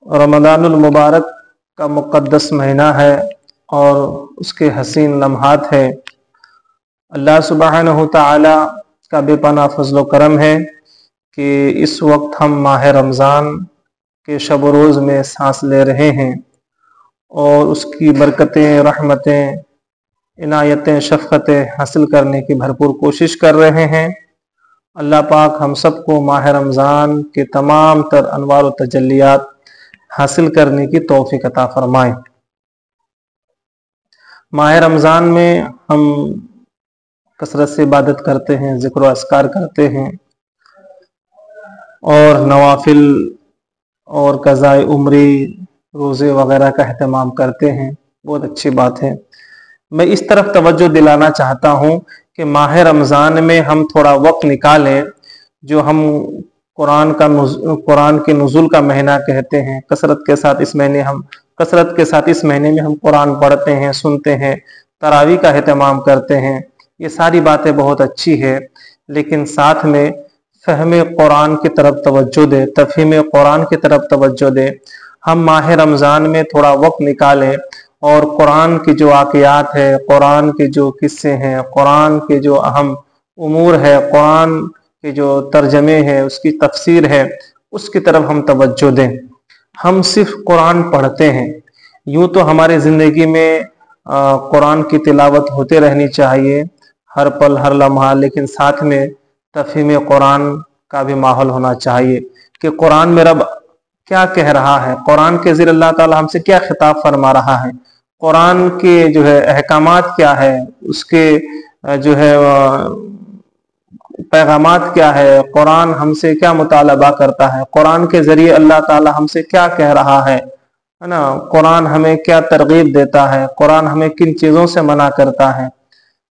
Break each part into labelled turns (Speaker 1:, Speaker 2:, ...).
Speaker 1: रमज़ानुल मुबारक का मुक़द्दस महीना है और उसके हसीन लम्हात है। अल्लाह सुब्हानहू तआला का बेपनाह फज़ल व करम है कि इस वक्त हम माह रमज़ान के शब रोज़ में सांस ले रहे हैं और उसकी बरकतें, रहमतें, इनायतें, शफ़क़तें हासिल करने की भरपूर कोशिश कर रहे हैं। अल्लाह पाक हम सबको माह रमज़ान के तमाम तर अनवार व तजल्लियात हासिल करने की तौफ़ीक़ अता फ़रमाए। माह रमज़ान में हम कसरत से इबादत करते हैं, ज़िक्र व अस्कार करते हैं और नवाफिल और क़ज़ाए उम्री, रोज़े वग़ैरह का अहतमाम करते हैं। बहुत अच्छी बात है। मैं इस तरफ तवज्जो दिलाना चाहता हूँ कि माह रमज़ान में हम थोड़ा वक्त निकालें, जो हम कुरान के नुज़ूल का महीना कहते हैं। कसरत के साथ इस महीने में हम कुरान पढ़ते हैं, सुनते हैं, तरावी का अहतमाम करते हैं। ये सारी बातें बहुत अच्छी है, लेकिन साथ में फ़हम कुरान की तरफ तवज्जो दे, तफ़हीम कुरान की तरफ तवज्जो दे। हम माह रमज़ान में थोड़ा वक्त निकालें और कुरान की जो वाक़यात है, कुरान के जो किस्से हैं, कुरान के जो अहम उमूर है, कुरान के जो तर्जमे हैं, उसकी तफसीर है, उसकी तरफ हम तवज्जो दें। हम सिर्फ कुरान पढ़ते हैं, यूँ तो हमारी ज़िंदगी में कुरान की तिलावत होते रहनी चाहिए हर पल हर लम्हा, लेकिन साथ में तफ़हीम कुरान का भी माहौल होना चाहिए कि कुरान में रब क्या कह रहा है, कुरान के ज़रिए अल्लाह ताला हमसे क्या खिताब फरमा रहा है, कुरान के जो है अहकामात क्या है, उसके जो है पैगामात क्या है, कुरान हमसे क्या मुतालबा करता है, कुरान के ज़रिए अल्लाह ताला हमसे क्या कह रहा है ना, कुरान हमें क्या तरगीब देता है, कुरान हमें किन चीज़ों से मना करता है।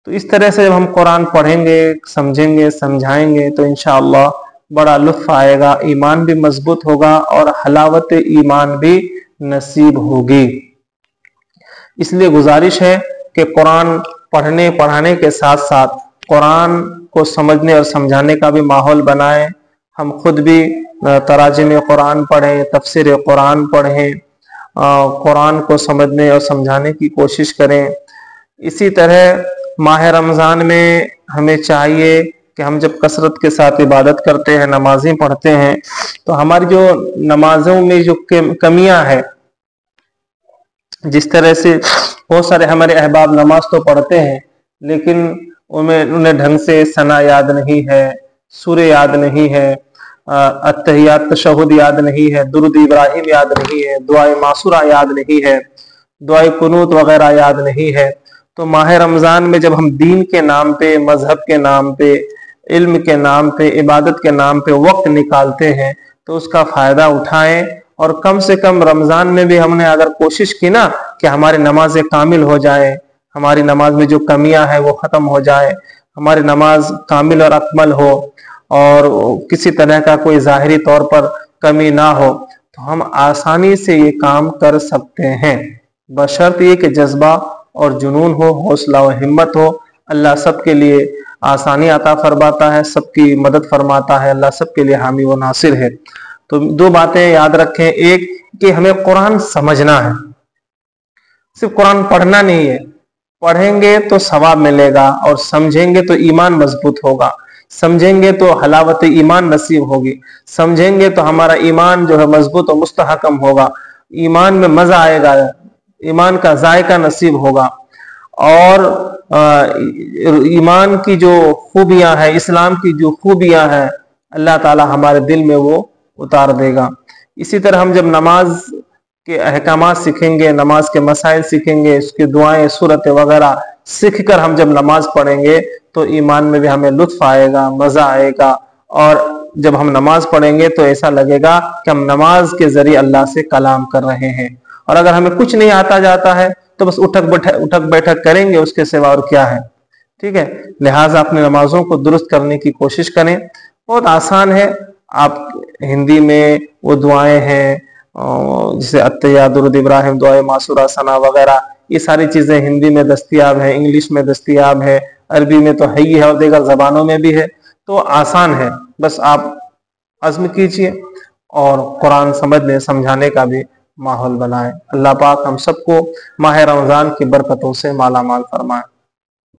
Speaker 1: तो इस तरह से जब हम कुरान पढ़ेंगे, समझेंगे, समझाएंगे तो इंशाअल्लाह बड़ा लुत्फ़ आएगा, ईमान भी मजबूत होगा और हलावत ईमान भी नसीब होगी। इसलिए गुजारिश है कि कुरान पढ़ने पढ़ाने के साथ साथ कुरान को समझने और समझाने का भी माहौल बनाएं। हम खुद भी तराजिम कुरान पढ़ें, तफसीर कुरान पढ़ें, कुरान को समझने और समझाने की कोशिश करें। इसी तरह माह रमज़ान में हमें चाहिए कि हम जब कसरत के साथ इबादत करते हैं, नमाज़ें पढ़ते हैं, तो हमारी जो नमाज़ों में जो कमियां हैं, जिस तरह से बहुत सारे हमारे अहबाब नमाज तो पढ़ते हैं लेकिन उन्हें ढंग से सना याद नहीं है, सूरे याद नहीं है, अत्तहियात तशहुद याद नहीं है, दुरूद इब्राहिम याद नहीं है, दुआए मासूरा याद नहीं है, दुआए कुनूत वगैरह याद नहीं है। तो माह रमज़ान में जब हम दीन के नाम पे, मजहब के नाम पे, इल्म के नाम पे, इबादत के नाम पे वक्त निकालते हैं तो उसका फ़ायदा उठाएं और कम से कम रमज़ान में भी हमने अगर कोशिश की ना कि हमारी नमाज़ें कामिल हो जाए, हमारी नमाज में जो कमियां हैं वो ख़त्म हो जाए, हमारी नमाज कामिल और अकमल हो और किसी तरह का कोई ज़ाहिरी तौर पर कमी ना हो, तो हम आसानी से ये काम कर सकते हैं, बशर्त ये कि जज्बा और जुनून हो, हौसला और हिम्मत हो। अल्लाह सबके लिए आसानी अता फरमाता है, सबकी मदद फरमाता है, अल्लाह सबके लिए हामी व नासिर है। तो दो बातें याद रखें, एक कि हमें कुरान समझना है, सिर्फ कुरान पढ़ना नहीं है। पढ़ेंगे तो सवाब मिलेगा और समझेंगे तो ईमान मजबूत होगा, समझेंगे तो हलावत ईमान नसीब होगी, समझेंगे तो हमारा ईमान जो है मजबूत और मुस्तहकम होगा, ईमान में मजा आएगा, ईमान का जायका नसीब होगा और ईमान की जो खूबियां हैं, इस्लाम की जो खूबियां हैं, अल्लाह ताला हमारे दिल में वो उतार देगा। इसी तरह हम जब नमाज के अहकामात सीखेंगे, नमाज के मसाइल सीखेंगे, उसकी दुआएं, सूरत वगैरह सीख कर हम जब नमाज पढ़ेंगे तो ईमान में भी हमें लुत्फ आएगा, मजा आएगा और जब हम नमाज पढ़ेंगे तो ऐसा लगेगा कि हम नमाज के जरिए अल्लाह से कलाम कर रहे हैं। और अगर हमें कुछ नहीं आता जाता है तो बस उठक बैठक करेंगे, उसके सिवा और क्या है। ठीक है, लिहाजा अपनी नमाजों को दुरुस्त करने की कोशिश करें। बहुत आसान है, आप हिंदी में वो दुआएं हैं जैसे अत्तहियात, दुरूद इब्राहिम, दुआए मासूरा, सना वगैरह, ये सारी चीजें हिंदी में दस्तयाब है, इंग्लिश में दस्तयाब है, अरबी में तो है ही है और दीगर जबानों में भी है। तो आसान है, बस आप अज़्म कीजिए اور قرآن سمجھنے سمجھانے کا بھی ماحول بنائے۔ اللہ پاک ہم سب کو ماہ رمضان کی برکتوں سے مالا مال فرمائے۔